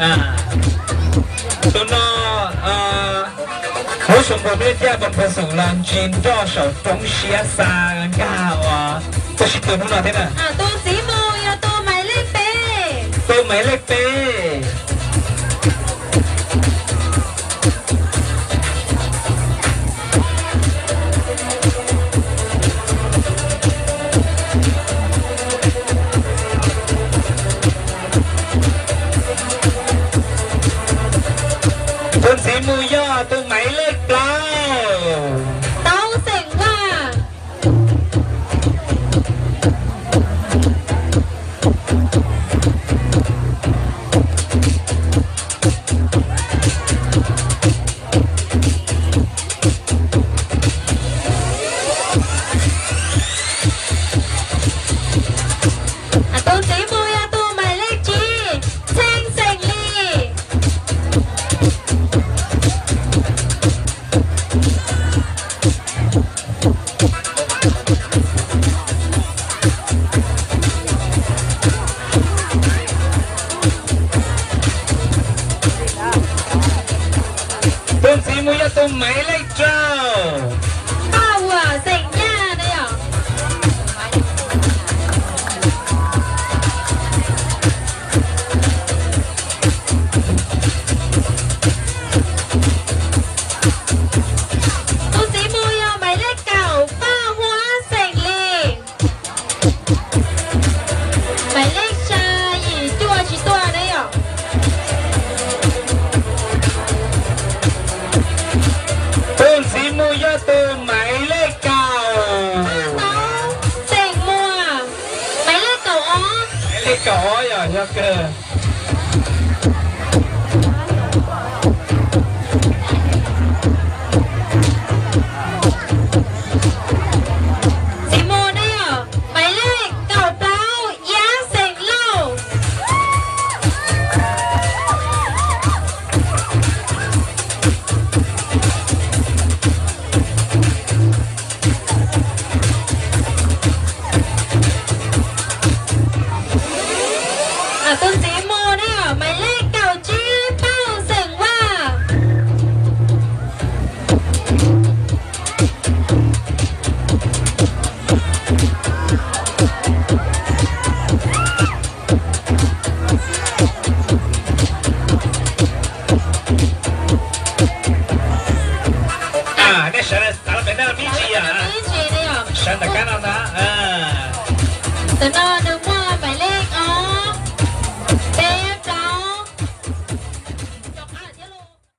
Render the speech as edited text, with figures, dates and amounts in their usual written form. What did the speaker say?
ตัวน้我想过你这本本书人真多少东西啊，三个啊，这是ตัวนู้นที่ไหนตัวสีมูยาตัวหมายเลขเป้ตัวหมายเลขเป้ตัวสีมูย่อตัวหมายเลขเปล่าเต้าเสียงว่าตัวสีมูยาตัวหมายเลขจีเชงเสียงลีตัวสีมูย่อตัวหมายเลขเจ้าป้าหัวเสียงย่าเนี่ยตัวสีมูยาหมายเลขเก่าป้าหัวเสียงลีหมายเลขชาหยีจัวชิตัวเนี่ยตัวสีมูย่อตัวหมายเลขเก้าเสียงมัวหมายเลขเก่าอ๋อหมายเลขเก้าอย่าเกินสีมูเนี่ยหมายเลขเก่าเปล่าย้าเสียงเล่าต้นสีมูเนี่ยหมายเลขเก่าจี้เป้าเสียงว่า那谁来？咱们那米奇呀？米奇เนี่ย谁的干了呢？แต่นอ